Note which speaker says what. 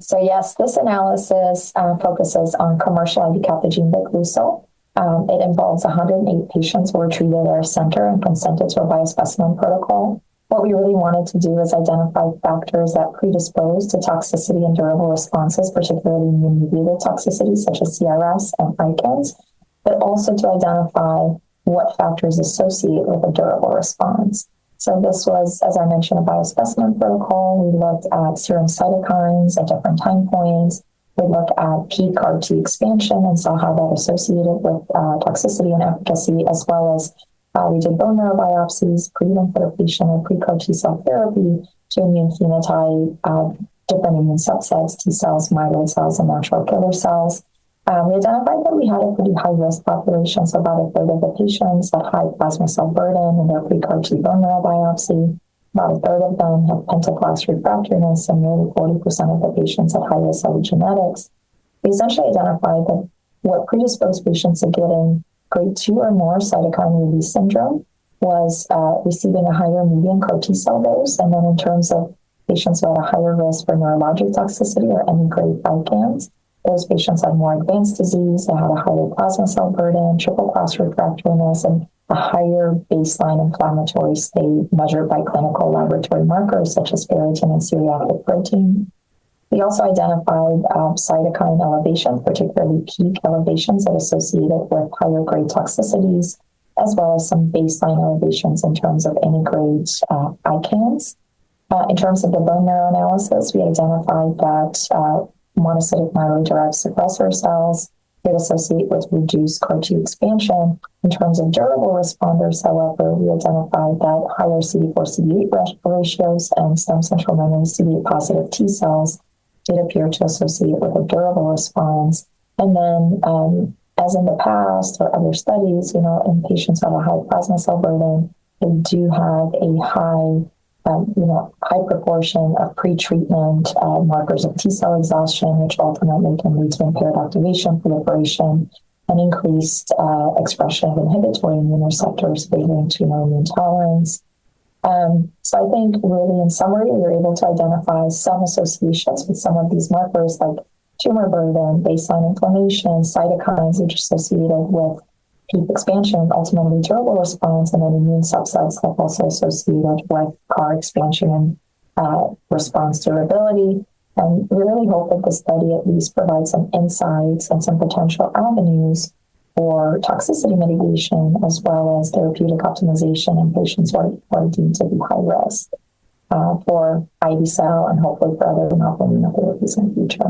Speaker 1: So yes, this analysis focuses on commercial Idecabtagene vicleucel. It involves 108 patients who were treated at our center and consented to a biospecimen protocol. What we really wanted to do is identify factors that predispose to toxicity and durable responses, particularly immune-mediated toxicity such as CRS and ICANS, but also to identify what factors associate with a durable response. So this was, as I mentioned, a biospecimen protocol. We looked at serum cytokines at different time points. We looked at peak CAR-T expansion and saw how that associated with toxicity and efficacy, as well as we did bone marrow biopsies, pre-lymphodepletion or pre-CAR-T cell therapy to immune phenotype, different immune subsets, T cells, myeloid cells, and natural killer cells. We identified that we had a pretty high-risk population, so about a third of the patients had high plasma cell burden in their pre-CAR-T bone marrow biopsy. About a third of them had pentaplex refractoriness, and nearly 40% of the patients had high-risk cytogenetics. We essentially identified that what predisposed patients to getting grade 2 or more cytokine release syndrome was receiving a higher median CAR-T cell dose, and then in terms of patients who had a higher risk for neurologic toxicity or any grade 5 ICANS, those patients had more advanced disease, they had a higher plasma cell burden, triple-class refractoriness, and a higher baseline inflammatory state measured by clinical laboratory markers such as ferritin and C-reactive protein. We also identified cytokine elevations, particularly peak elevations that associated with higher grade toxicities, as well as some baseline elevations in terms of any grade ICANS. In terms of the bone marrow analysis, we identified that monocytic myeloid-derived suppressor cells that associate with reduced CAR-T expansion. In terms of durable responders, however, we identified that higher CD4-CD8 ratios and stem central memory CD8 positive T cells did appear to associate with a durable response. And then, as in the past or other studies, in patients who have a high plasma cell burden, they do have a high proportion of pre-treatment markers of T cell exhaustion, which ultimately can lead to impaired activation, proliferation, and increased expression of inhibitory immune receptors, leading to immune tolerance. So I think really in summary, we were able to identify some associations with some of these markers like tumor burden, baseline inflammation, cytokines, which are associated with peak expansion, ultimately durable response, and then immune subsets that also associated with CAR expansion and response durability. And we really hope that the study at least provides some insights and some potential avenues for toxicity mitigation, as well as therapeutic optimization in patients who are deemed to be high risk for ide-cel and hopefully for other novel immunotherapies in the future.